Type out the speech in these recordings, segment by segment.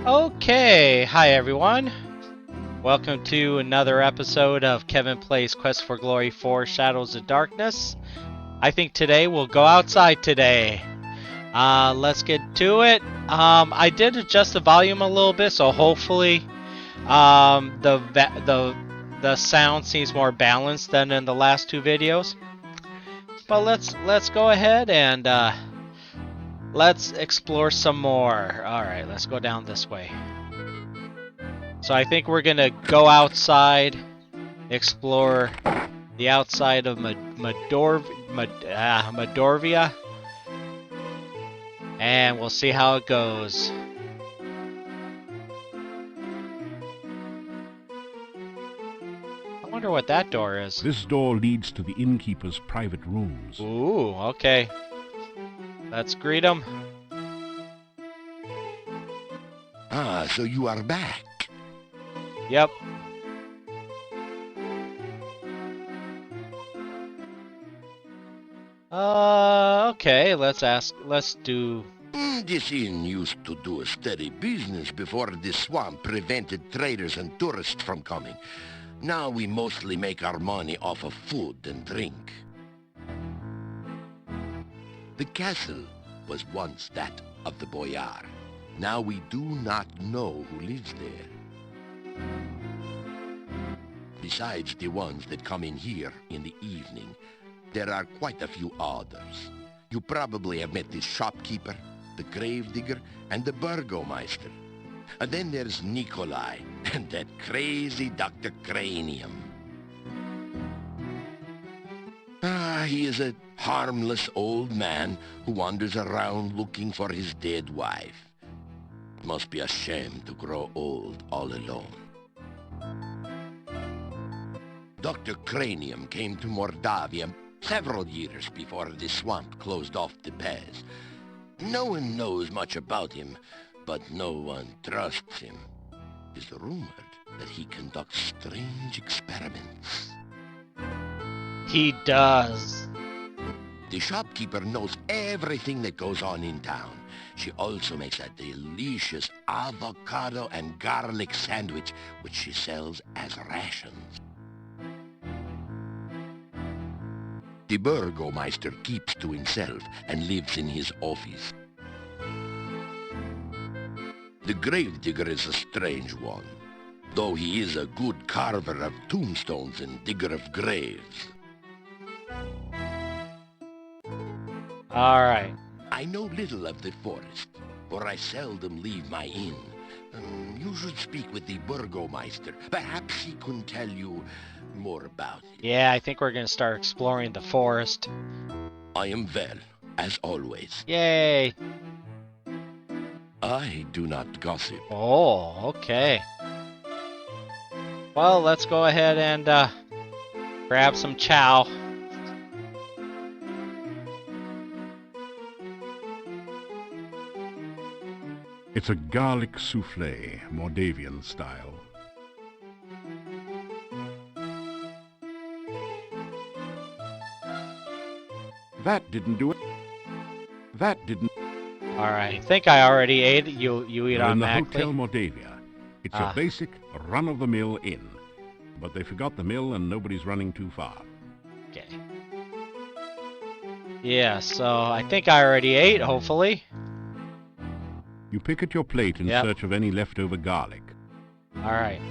Okay, hi everyone. Welcome to another episode of Kevin Plays Quest for Glory 4 Shadows of Darkness. I think today we'll go outside today. Let's get to it. I did adjust the volume a little bit, so hopefully the sound seems more balanced than in the last two videos. But let's go ahead and let's explore some more. All right, let's go down this way. So I think we're gonna go outside, explore the outside of Madorvia, and we'll see how it goes. I wonder what that door is. This door leads to the innkeeper's private rooms. Ooh, okay. Let's greet him. Ah, so you are back. Yep. Okay, let's do... This inn used to do a steady business before this swamp prevented traders and tourists from coming. Now we mostly make our money off of food and drink. The castle was once that of the boyar. Now we do not know who lives there. Besides the ones that come in here in the evening, there are quite a few others. You probably have met the shopkeeper, the gravedigger, and the Burgomeister. And then there's Nikolai, and that crazy Dr. Cranium. He is a harmless old man who wanders around looking for his dead wife. Must be a shame to grow old all alone. Dr. Cranium came to Mordavia several years before the swamp closed off the pass. No one knows much about him, but no one trusts him. It is rumored that he conducts strange experiments. He does. The shopkeeper knows everything that goes on in town. She also makes a delicious avocado and garlic sandwich, which she sells as rations. The Burgomeister keeps to himself and lives in his office. The gravedigger is a strange one, though he is a good carver of tombstones and digger of graves. Alright. I know little of the forest, for I seldom leave my inn. You should speak with the Burgomeister. Perhaps he can tell you more about it. Yeah, I think we're gonna start exploring the forest. I am well, as always. Yay! I do not gossip. Oh, okay. Well, let's go ahead and grab some chow. It's a garlic souffle, Moldavian style. That didn't do it. That didn't. Alright, I think I already ate it. You eat We're in the automatically? Hotel Moldavia. It's a basic, run-of-the-mill inn. But they forgot the mill and nobody's running too far. Okay. Yeah, so I think I already ate, hopefully. You pick at your plate in Yep. search of any leftover garlic. Alright.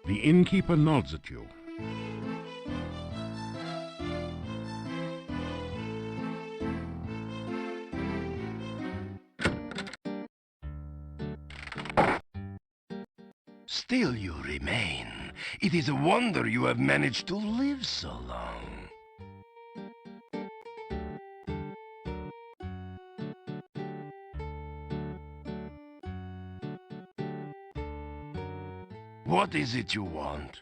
The innkeeper nods at you. Still you remain. It is a wonder you have managed to live so long. What is it you want?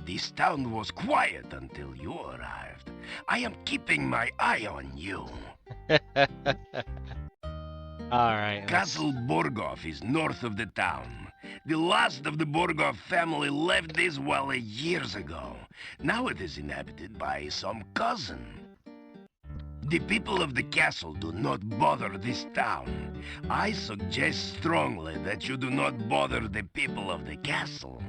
This town was quiet until you arrived. I am keeping my eye on you. Alright, Castle Borgov is north of the town. The last of the Borgov family left this valley years ago. Now it is inhabited by some cousin. The people of the castle do not bother this town. I suggest strongly that you do not bother the people of the castle.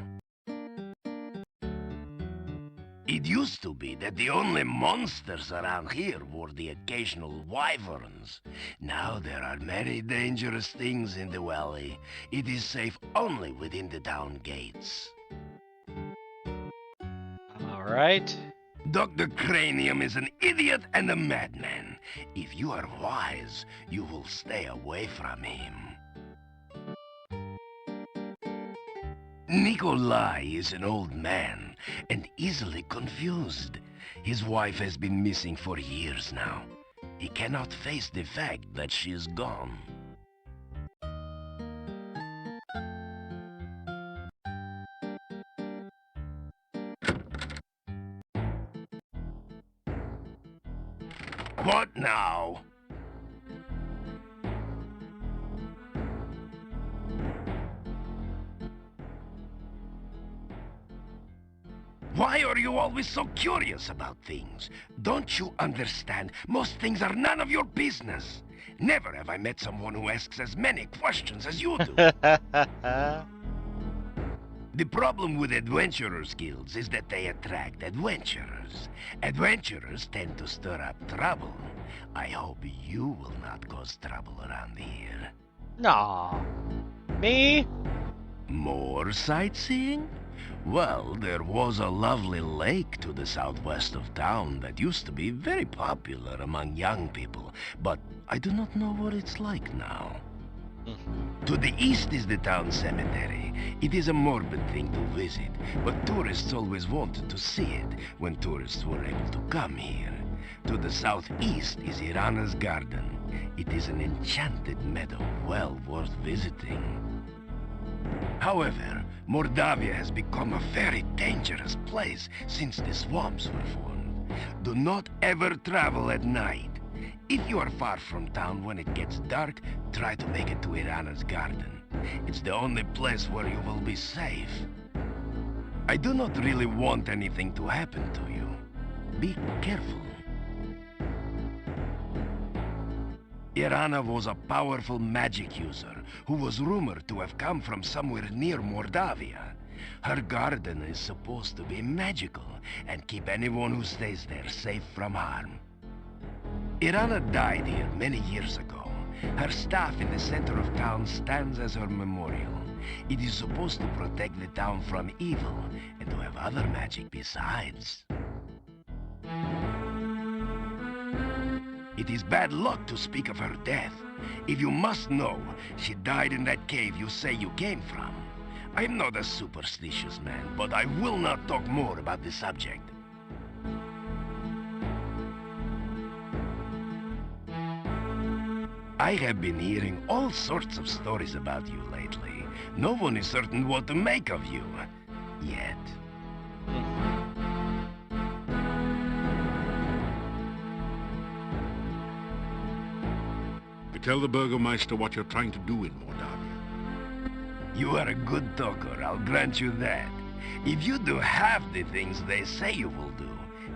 It used to be that the only monsters around here were the occasional wyverns. Now there are many dangerous things in the valley. It is safe only within the town gates. Alright. Dr. Cranium is an idiot and a madman. If you are wise, you will stay away from him. Nikolai is an old man and easily confused. His wife has been missing for years now. He cannot face the fact that she is gone. What now? Why are you always so curious about things? Don't you understand? Most things are none of your business. Never have I met someone who asks as many questions as you do. The problem with adventurers' guilds is that they attract adventurers. Adventurers tend to stir up trouble. I hope you will not cause trouble around here. Nah. Me? More sightseeing? Well, there was a lovely lake to the southwest of town that used to be very popular among young people, but I do not know what it's like now. To the east is the town cemetery. It is a morbid thing to visit, but tourists always wanted to see it when tourists were able to come here. To the southeast is Irana's garden. It is an enchanted meadow well worth visiting. However, Mordavia has become a very dangerous place since the swamps were formed. Do not ever travel at night. If you are far from town when it gets dark, try to make it to Irana's garden. It's the only place where you will be safe. I do not really want anything to happen to you. Be careful. Irana was a powerful magic user who was rumored to have come from somewhere near Mordavia. Her garden is supposed to be magical and keep anyone who stays there safe from harm. Irana died here many years ago. Her staff in the center of town stands as her memorial. It is supposed to protect the town from evil and to have other magic besides. It is bad luck to speak of her death. If you must know, she died in that cave you say you came from. I am not a superstitious man, but I will not talk more about the subject. I have been hearing all sorts of stories about you lately. No one is certain what to make of you. Yet. Tell the Burgomeister what you're trying to do in Mordavia. You are a good talker, I'll grant you that. If you do half the things they say you will do,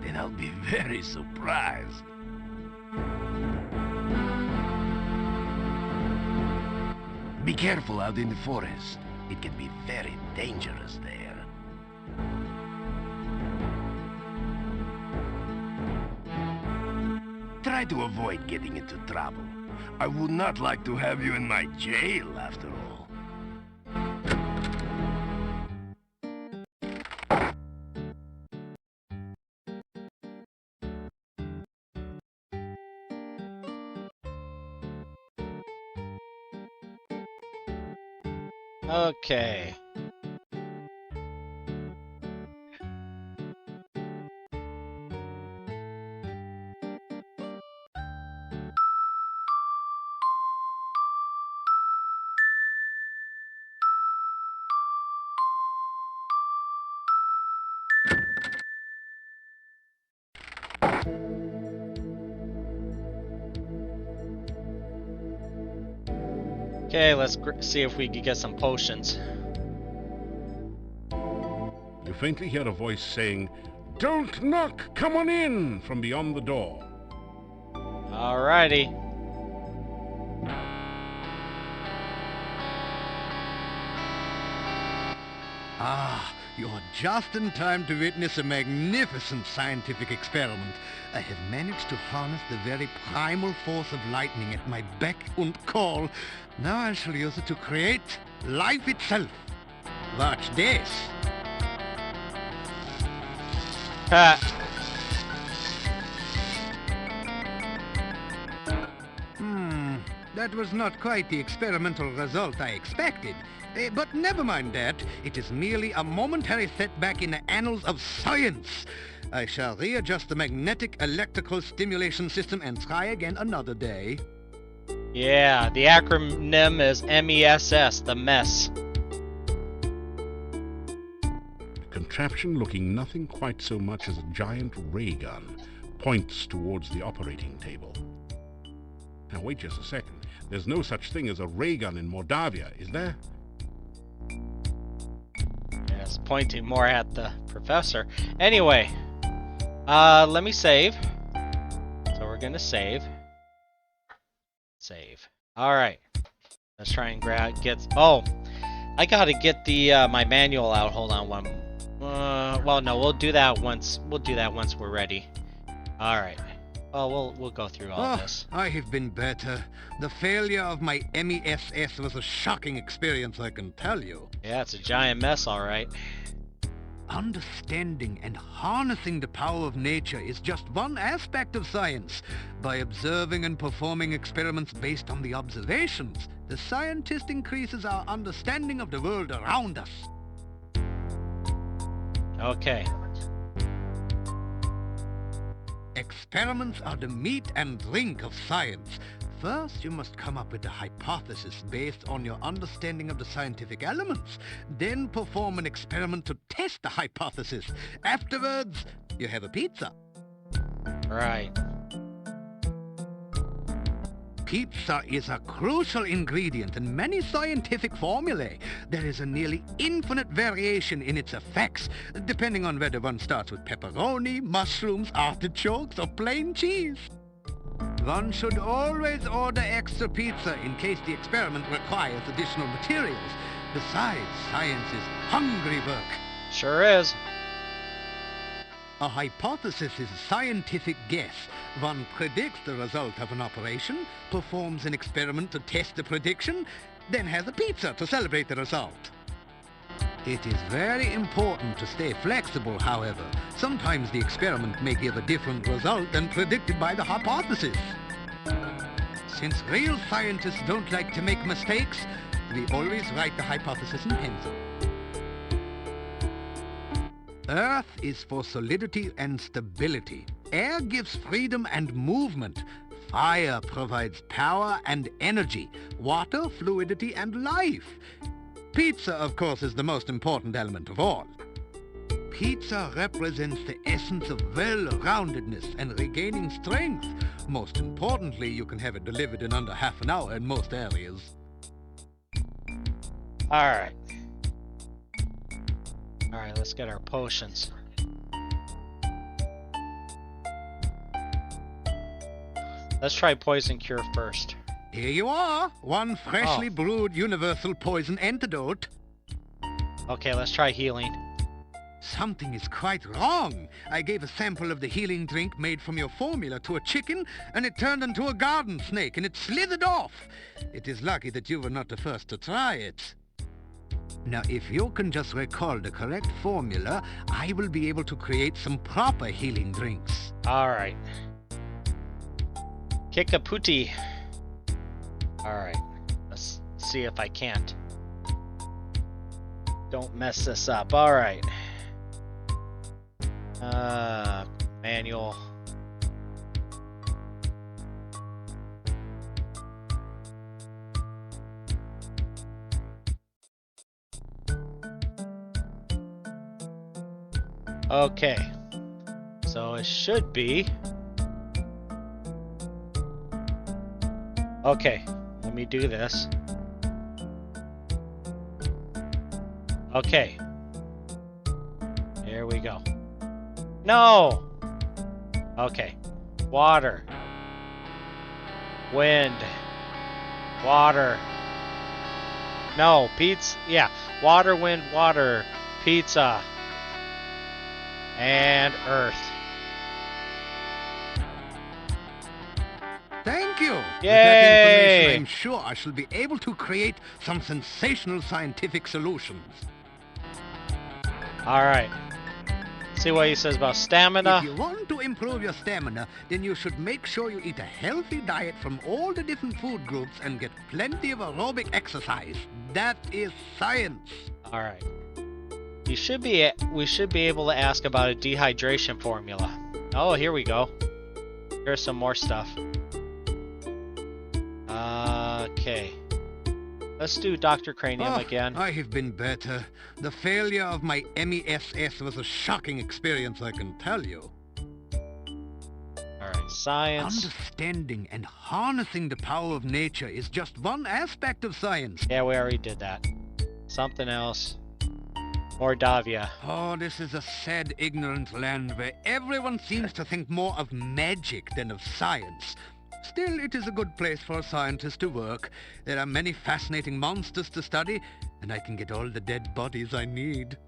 then I'll be very surprised. Be careful out in the forest. It can be very dangerous there. Try to avoid getting into trouble. I would not like to have you in my jail, after all. Okay. Okay, let's see if we can get some potions. You faintly hear a voice saying, "Don't knock! Come on in!" from beyond the door. Alrighty. Ah, you're just in time to witness a magnificent scientific experiment. I have managed to harness the very primal force of lightning at my beck and call. Now I shall use it to create life itself. Watch this. Ha! That was not quite the experimental result I expected. But never mind that. It is merely a momentary setback in the annals of science. I shall readjust the magnetic electrical stimulation system and try again another day. Yeah, the acronym is MESS, the mess. A contraption looking nothing quite so much as a giant ray gun points towards the operating table. Now wait just a second. There's no such thing as a ray gun in Mordavia, is there? Yeah, it's pointing more at the professor. Anyway, let me save. So we're gonna save. Save. All right. Let's try and get. Oh, I gotta get the my manual out. Hold on one. Well, no, we'll do that once. We'll do that once we're ready. All right. Well, we'll go through all this. I have been better. The failure of my MESS was a shocking experience, I can tell you. Yeah, it's a giant mess, all right. Understanding and harnessing the power of nature is just one aspect of science. By observing and performing experiments based on the observations, the scientist increases our understanding of the world around us. Okay. Experiments are the meat and drink of science. First, you must come up with a hypothesis based on your understanding of the scientific elements. Then perform an experiment to test the hypothesis. Afterwards, you have a pizza. Right. Pizza is a crucial ingredient in many scientific formulae. There is a nearly infinite variation in its effects, depending on whether one starts with pepperoni, mushrooms, artichokes, or plain cheese. One should always order extra pizza in case the experiment requires additional materials. Besides, science is hungry work. Sure is. A hypothesis is a scientific guess. One predicts the result of an operation, performs an experiment to test the prediction, then has a pizza to celebrate the result. It is very important to stay flexible, however. Sometimes the experiment may give a different result than predicted by the hypothesis. Since real scientists don't like to make mistakes, we always write the hypothesis in pencil. Earth is for solidity and stability. Air gives freedom and movement. Fire provides power and energy. Water, fluidity, and life. Pizza, of course, is the most important element of all. Pizza represents the essence of well-roundedness and regaining strength. Most importantly, you can have it delivered in under half an hour in most areas. Alright. Alright, let's get our potions. Let's try poison cure first. Here you are, one freshly brewed universal poison antidote. Okay, let's try healing. Something is quite wrong. I gave a sample of the healing drink made from your formula to a chicken, and it turned into a garden snake, and it slithered off. It is lucky that you were not the first to try it. Now, if you can just recall the correct formula, I will be able to create some proper healing drinks. Alright. Kikaputi. Alright. Let's see if I can't. Don't mess this up. Alright. Manual. Okay. So it should be. Okay. Let me do this. Okay. Here we go. No! Okay. Water. Wind. Water. No, pizza. Yeah. Water, wind, water. Pizza. And earth. Thank you. With that Yay! information, I'm sure I shall be able to create some sensational scientific solutions. Alright. See what he says about If stamina. you want to improve your stamina, then you should make sure you eat a healthy diet from all the different food groups and get plenty of aerobic exercise. That is science. Alright. We should be able to ask about a dehydration formula. Oh, here we go. Here's some more stuff. Okay. Let's do Dr. Cranium again. I have been better. The failure of my MESS was a shocking experience, I can tell you. Alright, science. Understanding and harnessing the power of nature is just one aspect of science. Yeah, we already did that. Something else. Mordavia. Oh, this is a sad, ignorant land where everyone seems to think more of magic than of science. Still, it is a good place for a scientist to work. There are many fascinating monsters to study, and I can get all the dead bodies I need.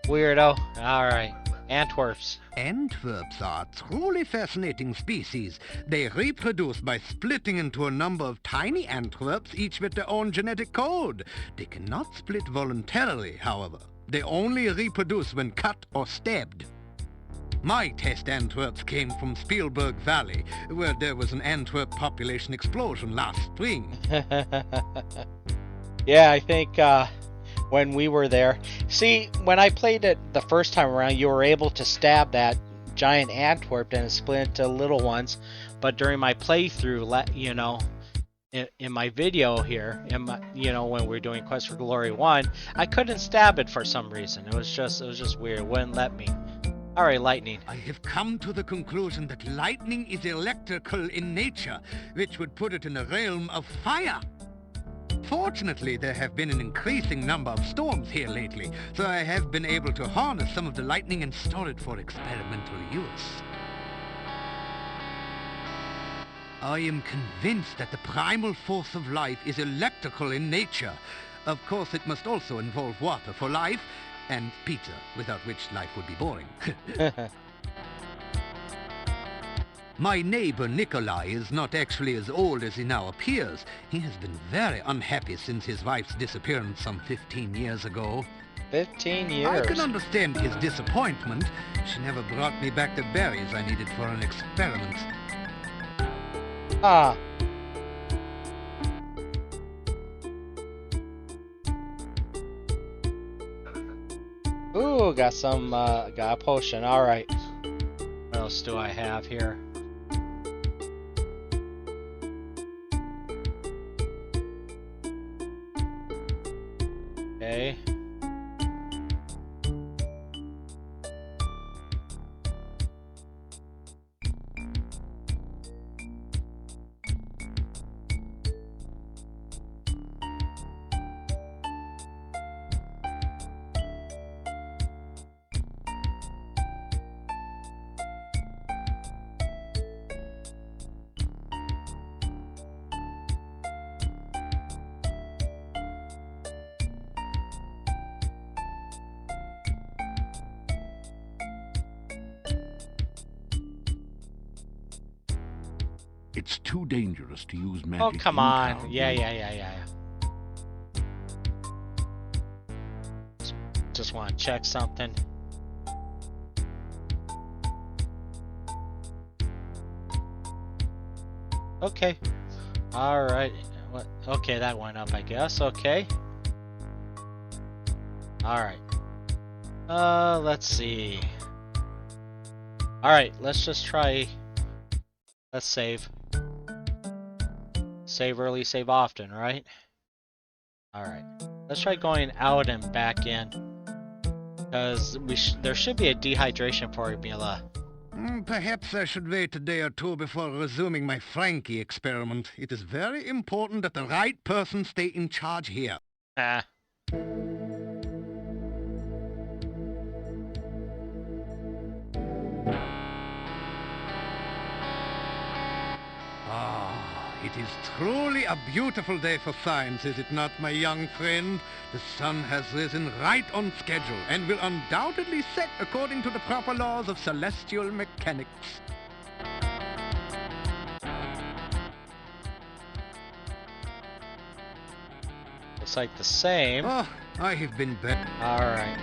Weirdo. Alright. Antwerps. Antwerps are a truly fascinating species. They reproduce by splitting into a number of tiny Antwerps, each with their own genetic code. They cannot split voluntarily, however. They only reproduce when cut or stabbed. My test Antwerps came from Spielberg Valley, where there was an Antwerp population explosion last spring. Yeah, I think when we were there. See, when I played it the first time around, you were able to stab that giant Antwerp and it split into little ones. But during my playthrough, you know, in my video here, when we were doing Quest for Glory 1, I couldn't stab it for some reason. It was just weird. It wouldn't let me. Alright, lightning. I have come to the conclusion that lightning is electrical in nature, which would put it in the realm of fire. Fortunately, there have been an increasing number of storms here lately, so I have been able to harness some of the lightning and store it for experimental use. I am convinced that the primal force of life is electrical in nature. Of course, it must also involve water for life, and pizza, without which life would be boring. My neighbor Nikolai is not actually as old as he now appears. He has been very unhappy since his wife's disappearance some 15 years ago. 15 years? I can understand his disappointment. She never brought me back the berries I needed for an experiment. Ah. Ooh, got a potion. Alright. What else do I have here? Okay. It's too dangerous to use magic. Oh, come in on. town. Yeah. Just want to check something. Okay. Alright. Okay, that went up, I guess. Okay. Alright. Let's see. Alright, let's just try... Let's save. Save early, save often, right? Alright. Let's try going out and back in. Because there should be a dehydration formula. Perhaps I should wait a day or two before resuming my Frankie experiment. It is very important that the right person stay in charge here. Ah. It is truly a beautiful day for science, is it not, my young friend? The sun has risen right on schedule and will undoubtedly set according to the proper laws of celestial mechanics. Looks like the same. Oh, I have been better. Alright.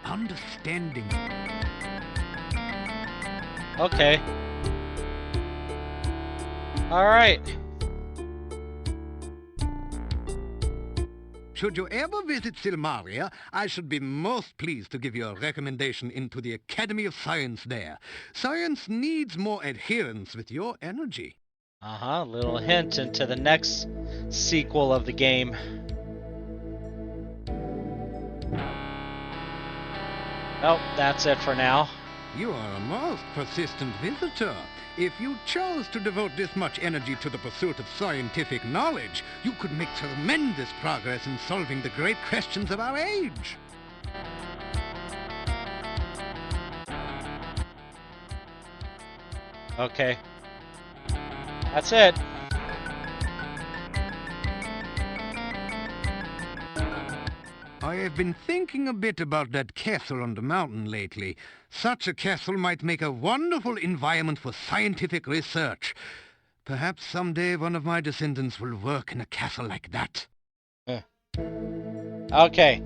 Understanding. Okay. Alright. Should you ever visit Silmaria, I should be most pleased to give you a recommendation into the Academy of Science there. Science needs more adherence with your energy. Uh-huh, little hint into the next sequel of the game. Nope, that's it for now. You are a most persistent visitor. If you chose to devote this much energy to the pursuit of scientific knowledge, you could make tremendous progress in solving the great questions of our age. Okay. That's it. I have been thinking a bit about that castle on the mountain lately. Such a castle might make a wonderful environment for scientific research. Perhaps someday one of my descendants will work in a castle like that. Okay.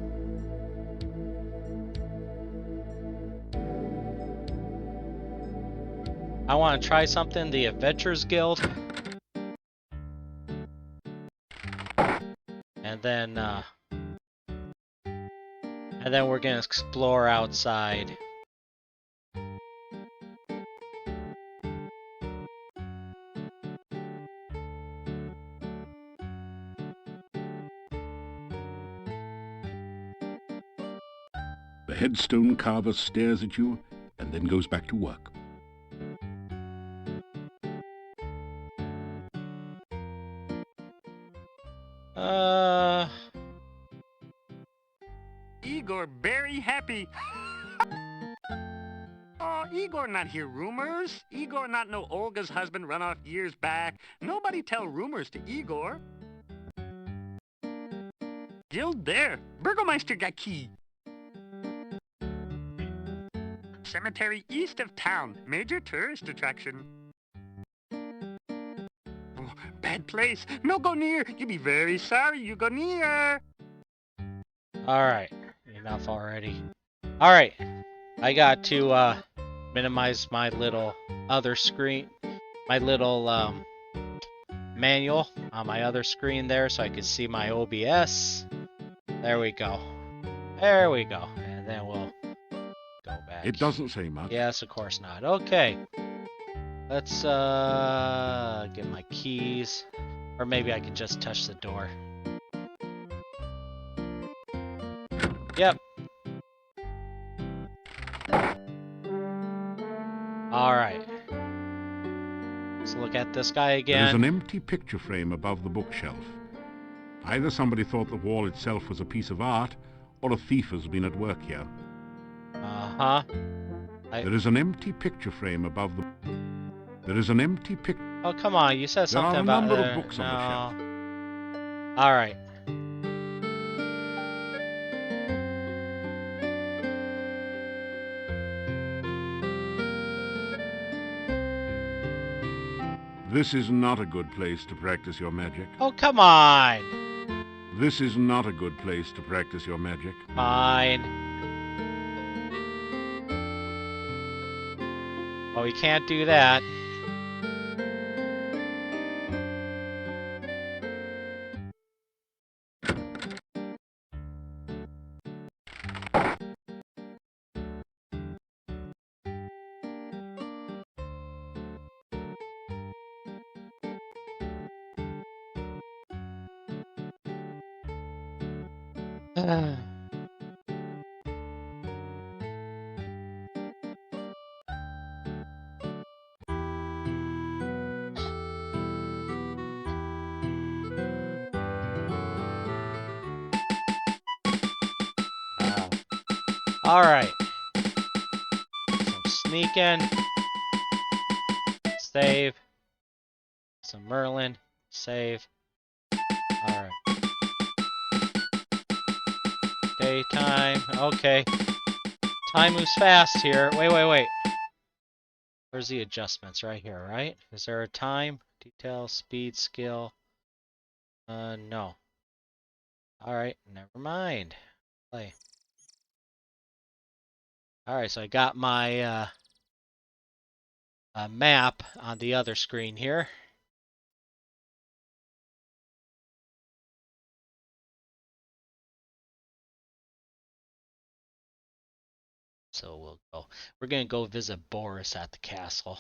I want to try something, the Adventurers Guild. And then we're gonna explore outside. The headstone carver stares at you and then goes back to work. Igor very happy. Oh, Igor not hear rumors. Igor not know Olga's husband run off years back. Nobody tell rumors to Igor. Guild there. Burgomeister got key. Cemetery east of town. Major tourist attraction. Oh, bad place. No go near. You be very sorry you go near. Alright. Enough already. Alright. I got to minimize my little other screen. My little manual on my other screen there so I can see my OBS. There we go. There we go. And then we'll go back. It doesn't say much. Yes, of course not. Okay. Let's get my keys. Or maybe I can just touch the door. Yep. Alright. Let's look at this guy There is again. an empty picture frame above the bookshelf. Either somebody thought the wall itself was a piece of art, or a thief has been at work here. Uh-huh. There is an empty picture frame above the... There is an empty pic... Oh, come on. You said There are something a about... number of books on the shelf. Alright. This is not a good place to practice your magic. Oh, come on. This is not a good place to practice your magic. Fine. Well, we can't do that. Alright. Some sneaking. Save. Some Merlin. Save. Alright. Daytime. Okay. Time moves fast here. Wait. Where's the adjustments? Right here, right? Is there a time? Detail, speed, skill. No. Alright, never mind. Play. Alright, so I got my map on the other screen here. So we're gonna go visit Boris at the castle.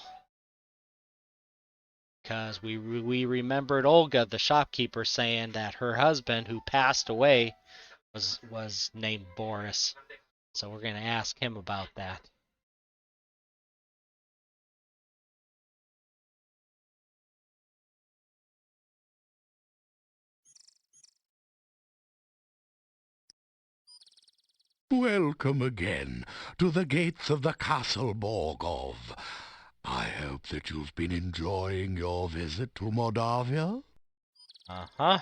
Because we remembered Olga, the shopkeeper, saying that her husband, who passed away, was named Boris. So we're gonna ask him about that. Welcome again to the gates of the Castle Borgov. I hope that you've been enjoying your visit to Moldavia. Uh-huh.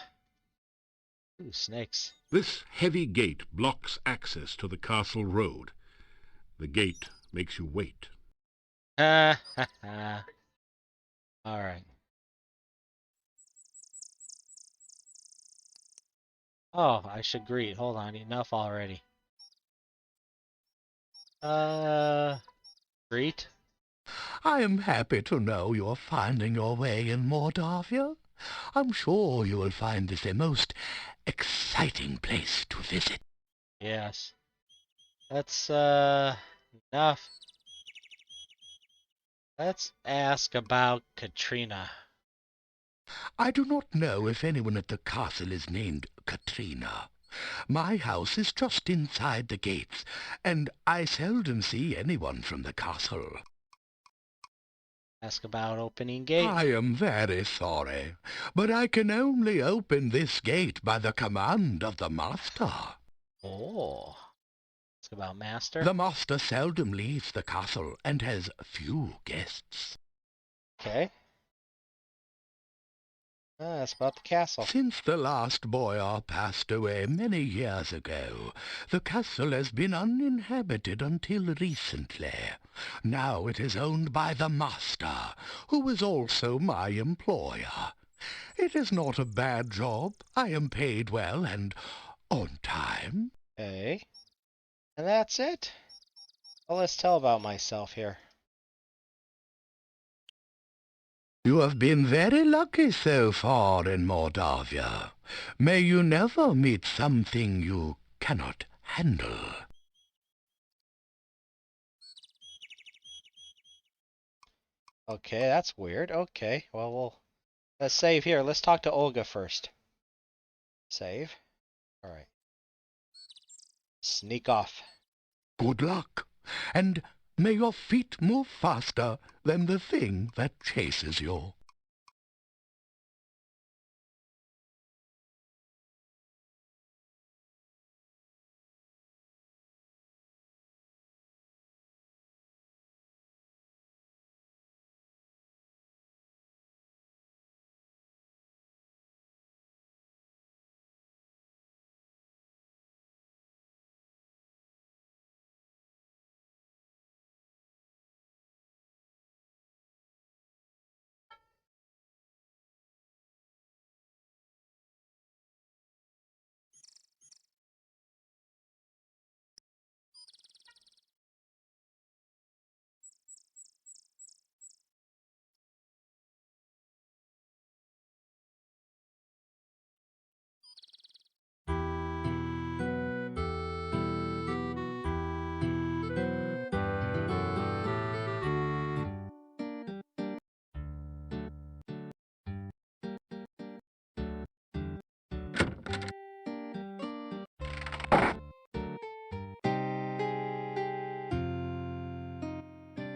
Ooh, snakes. This heavy gate blocks access to the castle road. The gate makes you wait. Ha ha ha. Alright. Oh, I should greet. Hold on, enough already. Greet? I am happy to know you're finding your way in Moldavia. I'm sure you will find this a most exciting place to visit. Yes. That's, enough. Let's ask about Katrina. I do not know if anyone at the castle is named Katrina. My house is just inside the gates, and I seldom see anyone from the castle. Ask about opening gate. I am very sorry, but I can only open this gate by the command of the master. Oh. Ask about master. The master seldom leaves the castle and has few guests. Okay. That's about the castle. Since the last boyar passed away many years ago, the castle has been uninhabited until recently. Now it is owned by the master, who is also my employer. It is not a bad job. I am paid well and on time. Okay. And that's it? Well, let's tell about myself here. You have been very lucky so far in Moldavia. May you never meet something you cannot handle. Okay, that's weird. Okay, well, let's save here. Let's talk to Olga first. Save. Alright. Sneak off. Good luck, and may your feet move faster than the thing that chases you.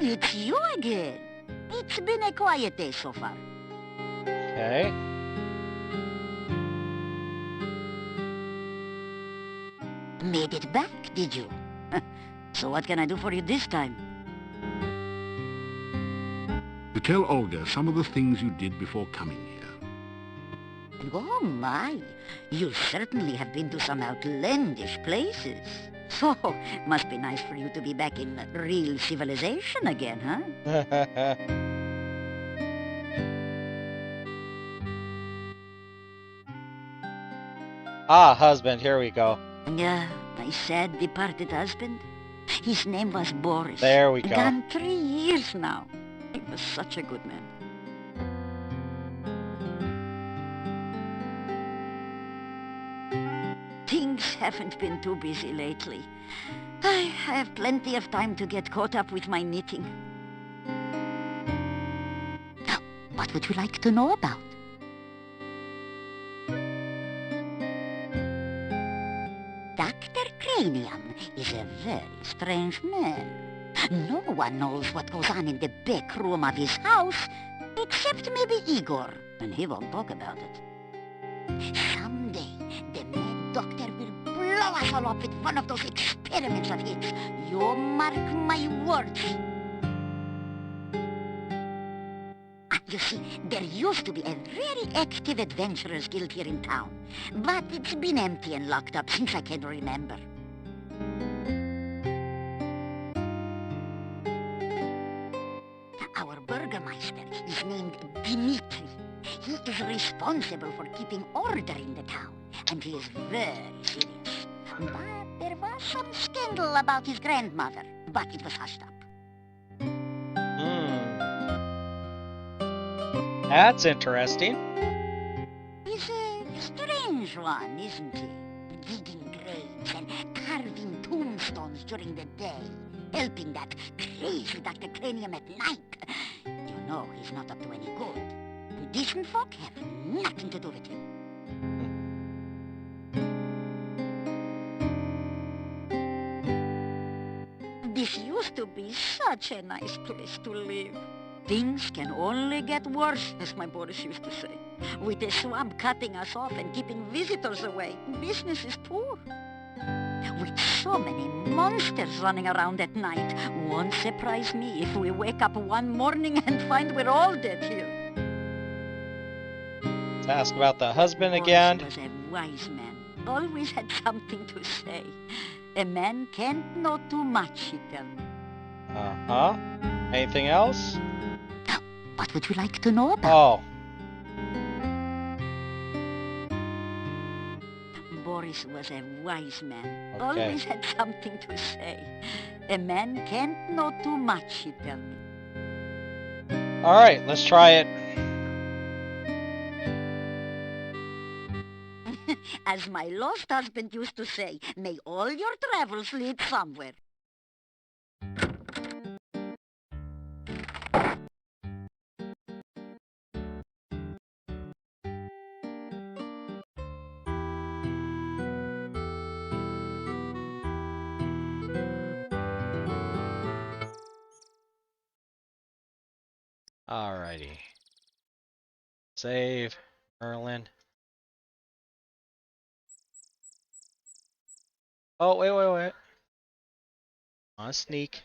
It's you again. It's been a quiet day so far. Okay. Made it back, did you? So what can I do for you this time? Tell Olga some of the things you did before coming here. Oh my, you certainly have been to some outlandish places. So, must be nice for you to be back in real civilization again, huh? Ah, husband, here we go. My sad departed husband. His name was Boris. There we go. Gone 3 years now. He was such a good man. Things haven't been too busy lately. I have plenty of time to get caught up with my knitting. Now, what would you like to know about? Dr. Cranium is a very strange man. No one knows what goes on in the back room of his house, except maybe Igor, and he won't talk about it. Someday, the mad doctor will blow us all up with one of those experiments of his. You mark my words. You see, there used to be a very active adventurers guild here in town, but it's been empty and locked up since I can remember. Our Burgomeister is named Dimitri. He is responsible for keeping order in the town, and he is very serious. But there was some scandal about his grandmother, but it was hushed up. That's interesting. He's a strange one, isn't he? Digging graves and carving tombstones during the day, helping that crazy Dr. Cranium at night. You know he's not up to any good. Decent folk have nothing to do with him. This used to be such a nice place to live. Things can only get worse, as my Boris used to say. With the swamp cutting us off and keeping visitors away, business is poor. With so many monsters running around at night, won't surprise me if we wake up one morning and find we're all dead here. Let's ask about the husband again. Boris was a wise man, always had something to say. A man can't know too much, he tell me. Uh-huh. Anything else? What would you like to know about? Oh. Boris was a wise man. Okay. Always had something to say. A man can't know too much, he tell me. Alright, let's try it. As my lost husband used to say, may all your travels lead somewhere. Alrighty. Save. Merlin. Oh, wait. On sneak.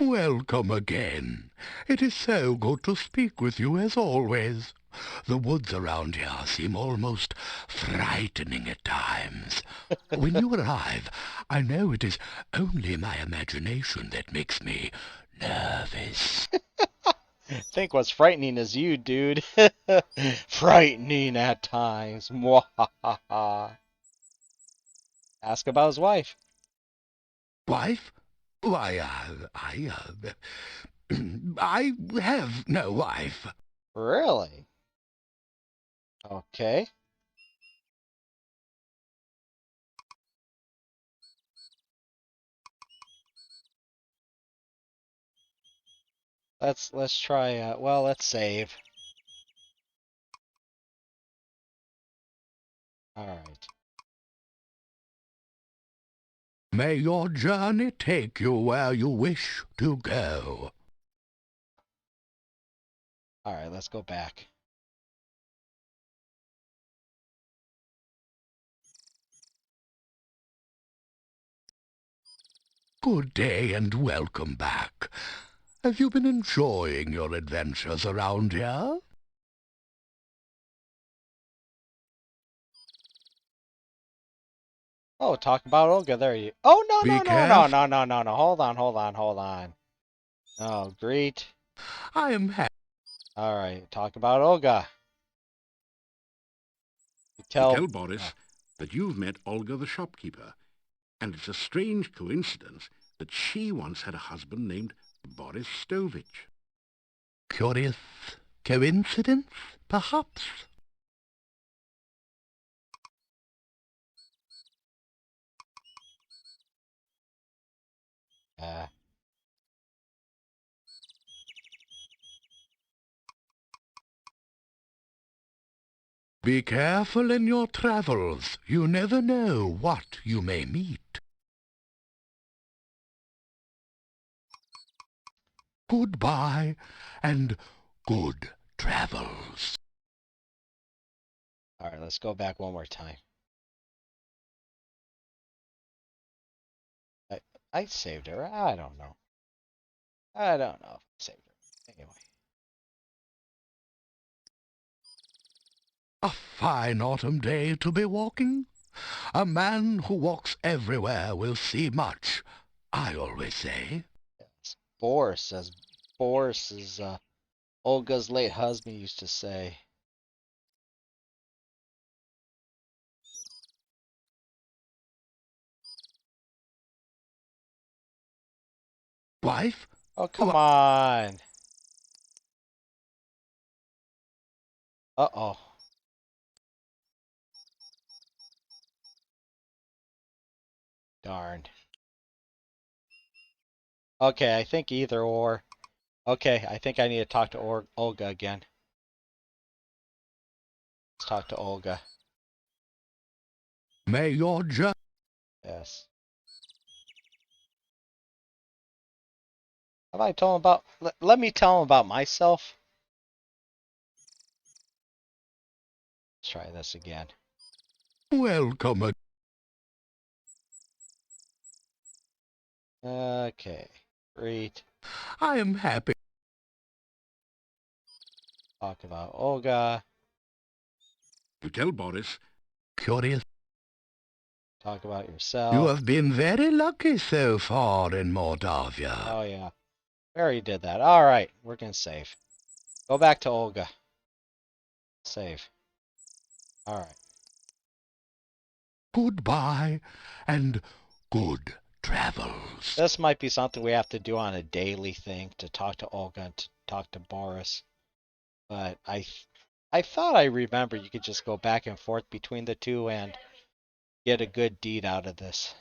Welcome again. It is so good to speak with you as always. The woods around here seem almost frightening at times. When you arrive, I know it is only my imagination that makes me nervous. I think what's frightening is you, dude. Frightening at times. Mwahaha. Ask about his wife. Wife? Why, I have no wife. Really? Okay. Let's try. Well, let's save. All right. May your journey take you where you wish to go. All right. Let's go back. Good day and welcome back. Have you been enjoying your adventures around here? Oh, talk about Olga. There you. Oh no Be no no no careful. no no no no. Hold on hold on hold on. Oh, great. I am happy. All right. Talk about Olga. You Tell. tell Boris that you've met Olga the shopkeeper, and it's a strange coincidence that she once had a husband named Boris Stovich. Curious coincidence, perhaps? Be careful in your travels. You never know what you may meet. Goodbye and good travels. All right. Let's go back one more time. I saved her. I don't know. I don't know if I saved her. Anyway. A fine autumn day to be walking. A man who walks everywhere will see much, I always say. Yes. Boris, as Boris is Olga's late husband used to say. Wife? Oh, come on. Uh-oh. Darn. Okay, I think either or. Okay, I think I need to talk to Olga again. Let's talk to Olga. May your journey... Yes. Have I told him about... Let me tell him about myself. Let's try this again. Welcome. Okay. Great. I am happy. Talk about Olga. You tell Boris Curious. Talk about yourself. You have been very lucky so far in Moldavia. Oh, yeah. We already did that. All right. We're going to save. Go back to Olga. Save. All right. Goodbye and good travels. This might be something we have to do on a daily thing to talk to Olga and to talk to Boris. But I thought I remember you could just go back and forth between the two and get a good deed out of this.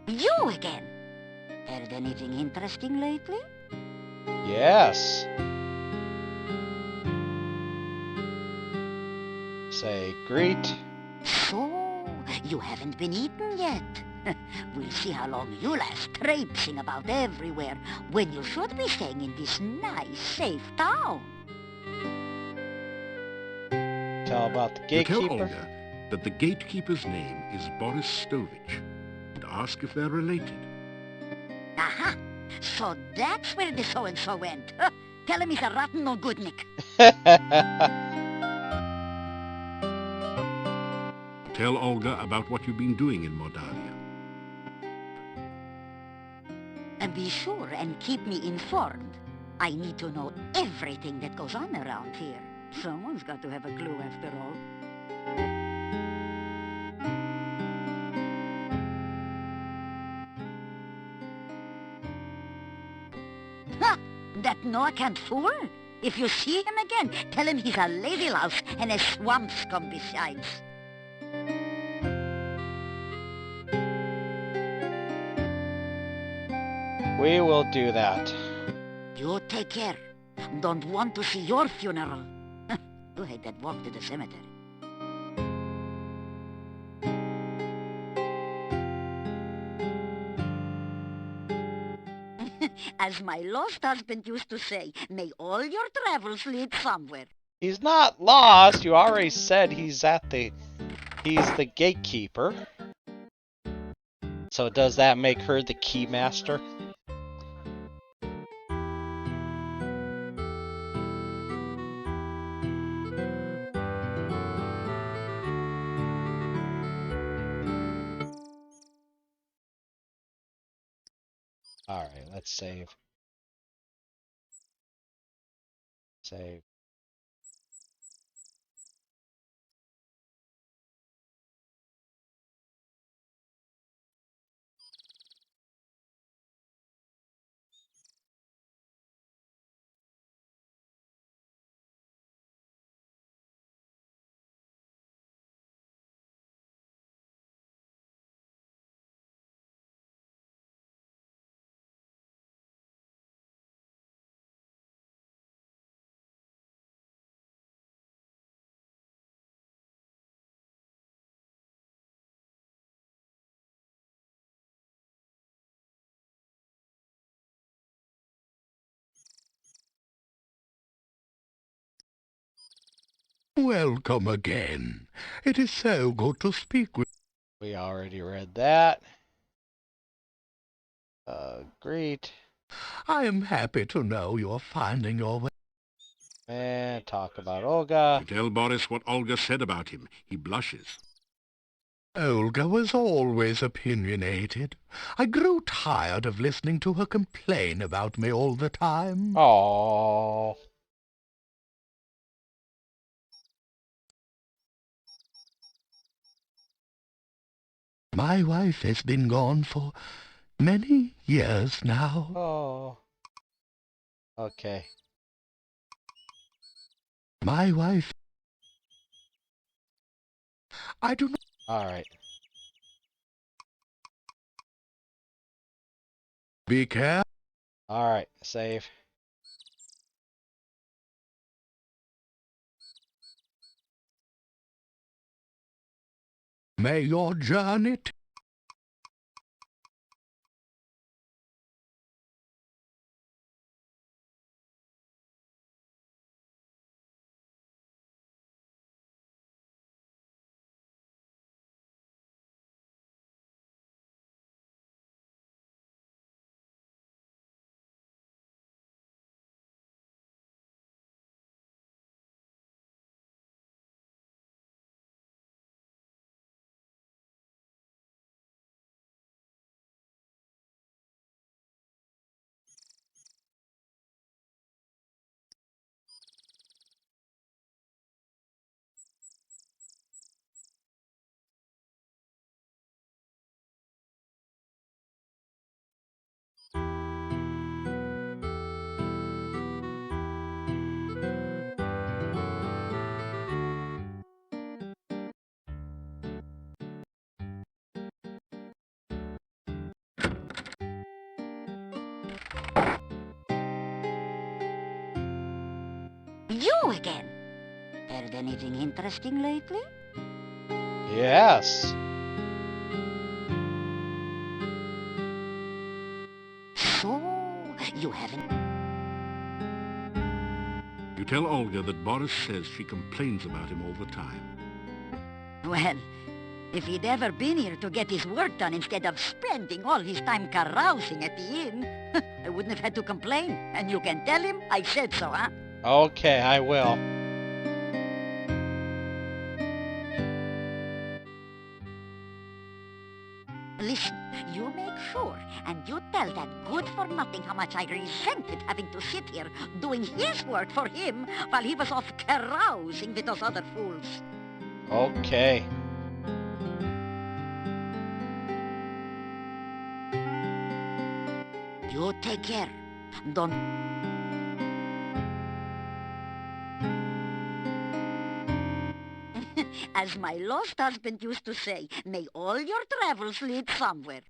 You again. Heard anything interesting lately? Yes. Say greet. So, you haven't been eaten yet. We'll see how long you last traipsing about everywhere when you should be staying in this nice, safe town. Tell about the You tell gatekeeper. Olga that the gatekeeper's name is Boris Stovich, and ask if they're related. Aha! So that's where the so-and-so went. Tell him he's a rotten no-goodnik. Tell Olga about what you've been doing in Moldavia. And be sure and keep me informed. I need to know everything that goes on around here. Someone's got to have a clue after all. Ha! That Noah can't fool? If you see him again, tell him he's a lady louse and a swamp scum besides. We will do that. You take care. Don't want to see your funeral. You hate that walk to the cemetery. As my lost husband used to say, may all your travels lead somewhere. He's not lost. You already said he's the gatekeeper. So does that make her the keymaster? Alright, let's save. Save. Welcome again. It is so good to speak with We already read that. Greet. I am happy to know you are finding your way. And talk about Olga. You tell Boris what Olga said about him. He blushes. Olga was always opinionated. I grew tired of listening to her complain about me all the time. Aww. My wife has been gone for many years now. Oh. Okay. My wife... I do not... Alright. Be careful. Alright, save. May your journey... You again. Heard anything interesting lately? Yes. You haven't... You tell Olga that Boris says she complains about him all the time. Well, if he'd ever been here to get his work done instead of spending all his time carousing at the inn, I wouldn't have had to complain. And you can tell him I said so, huh? Okay, I will. Listen, you make sure, and you tell that good-for-nothing how much I resented having to sit here doing his work for him while he was off carousing with those other fools. Okay. You take care. Don't... As my lost husband used to say, may all your travels lead somewhere.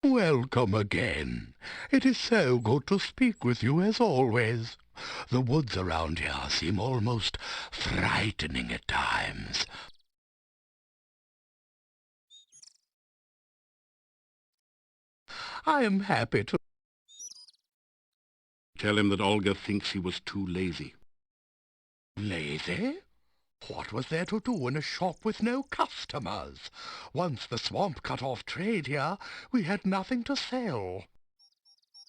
Welcome again. It is so good to speak with you as always. The woods around here seem almost frightening at times. I am happy to... Tell him that Olga thinks he was too lazy. Lazy? What was there to do in a shop with no customers? Once the swamp cut off trade here, we had nothing to sell.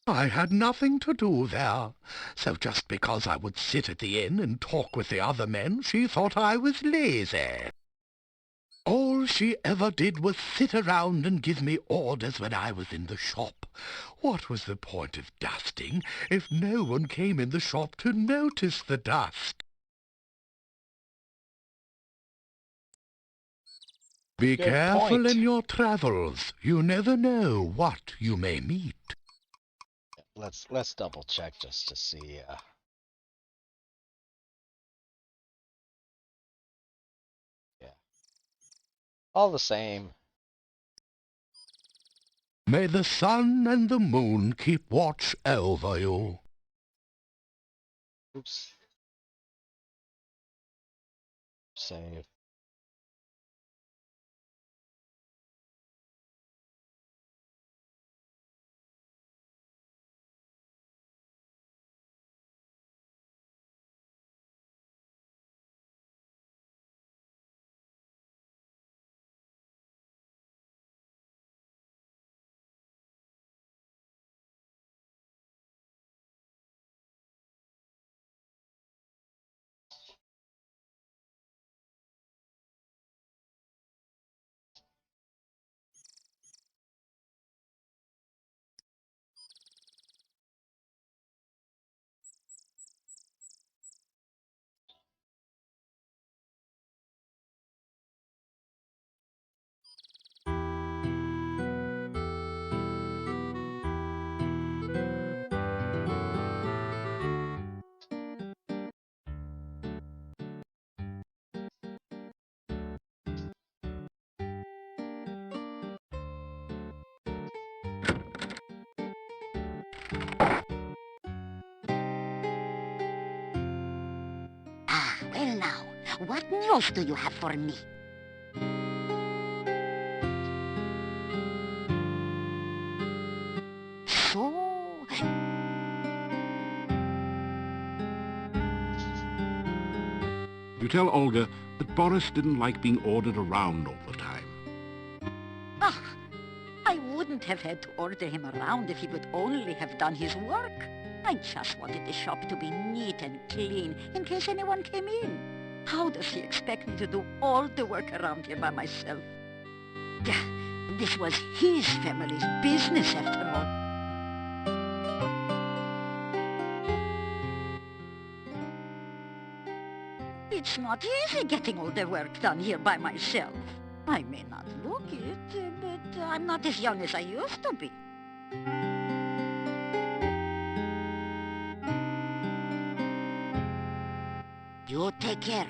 I had nothing to do there, so just because I would sit at the inn and talk with the other men, she thought I was lazy. All she ever did was sit around and give me orders when I was in the shop. What was the point of dusting if no one came in the shop to notice the dust? Be Good careful point. in your travels. You never know what you may meet. Let's double check just to see. Yeah. All the same. May the sun and the moon keep watch over you. Oops. Save. Well now, what news do you have for me? So... You tell Olga that Boris didn't like being ordered around all the time. Ah, I wouldn't have had to order him around if he would only have done his work. I just wanted the shop to be neat and clean in case anyone came in. How does he expect me to do all the work around here by myself? This was his family's business after all. It's not easy getting all the work done here by myself. I may not look it, but I'm not as young as I used to be. You take care.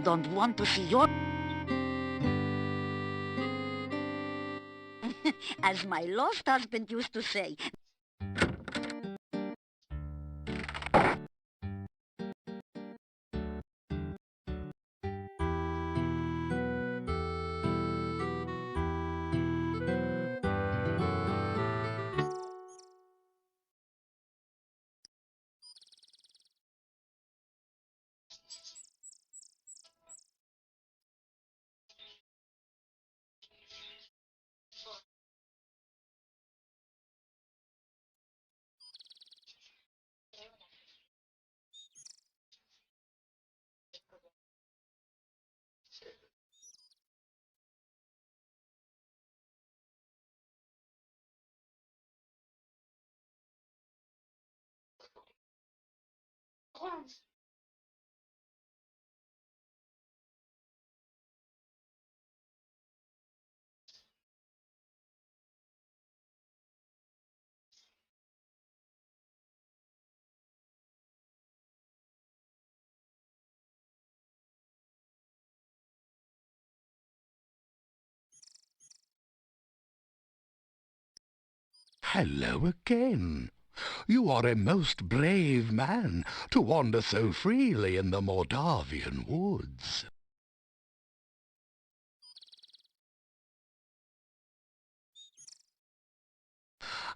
Don't want to see your... As my lost husband used to say. Hello again. You are a most brave man to wander so freely in the Moldavian woods.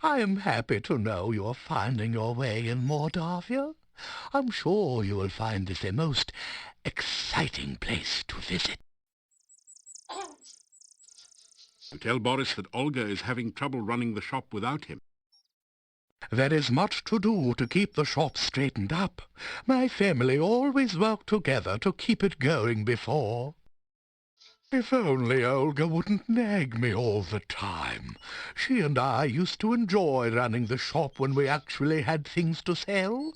I am happy to know you are finding your way in Moldavia. I'm sure you will find this a most exciting place to visit. You tell Boris that Olga is having trouble running the shop without him. There is much to do to keep the shop straightened up. My family always worked together to keep it going before. If only Olga wouldn't nag me all the time. She and I used to enjoy running the shop when we actually had things to sell.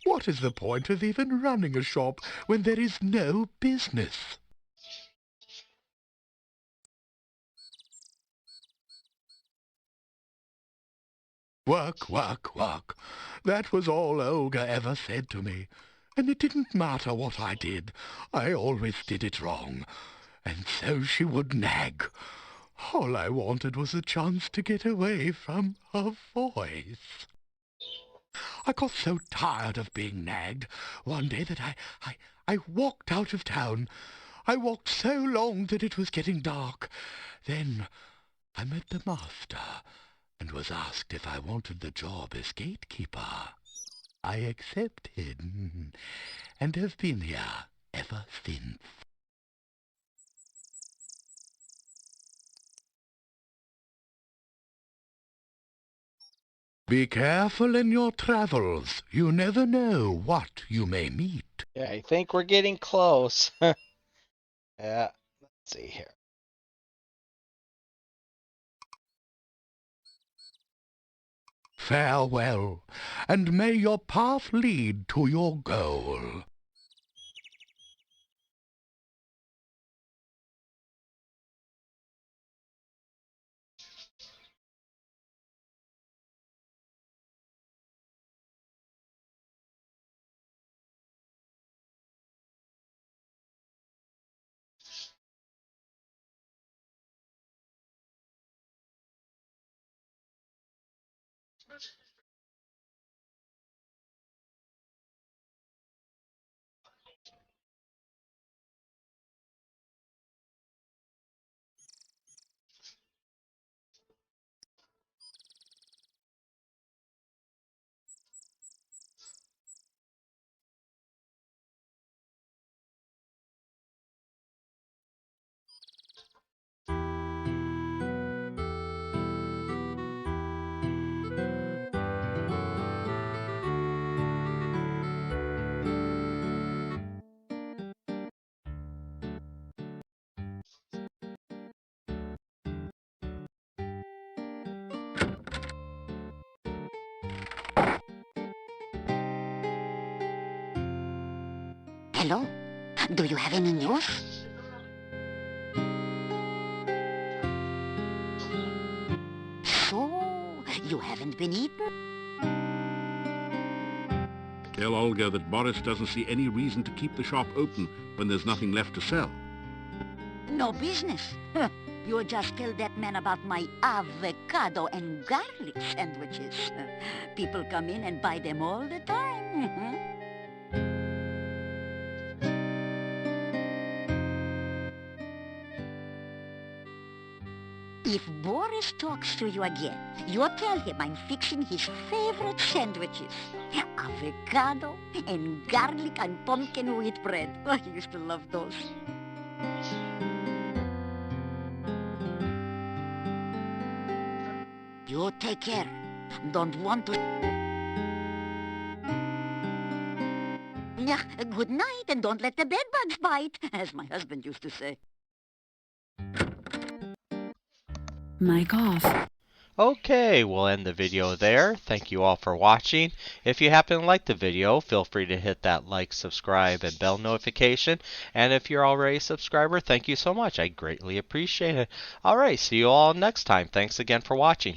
What is the point of even running a shop when there is no business? Work, work, work. That was all Olga ever said to me. And it didn't matter what I did. I always did it wrong. And so she would nag. All I wanted was a chance to get away from her voice. I got so tired of being nagged one day that I walked out of town. I walked so long that it was getting dark. Then I met the master and was asked if I wanted the job as gatekeeper. I accepted and have been here ever since. Be careful in your travels. You never know what you may meet. Yeah, I think we're getting close. Yeah, let's see here. Farewell, and may your path lead to your goal. Hello? Do you have any news? So, you haven't been eaten? Tell Olga that Boris doesn't see any reason to keep the shop open when there's nothing left to sell. No business. Huh. You just tell that man about my avocado and garlic sandwiches. People come in and buy them all the time. If Boris talks to you again, you tell him I'm fixing his favorite sandwiches. Avocado and garlic and pumpkin wheat bread. Oh, he used to love those. You take care. Don't want to... Yeah, good night, and don't let the bedbugs bite, as my husband used to say. Mic off. Okay, we'll end the video there. Thank you all for watching. If you happen to like the video, feel free to hit that like, subscribe, and bell notification. And if you're already a subscriber, thank you so much. I greatly appreciate it. Alright, see you all next time. Thanks again for watching.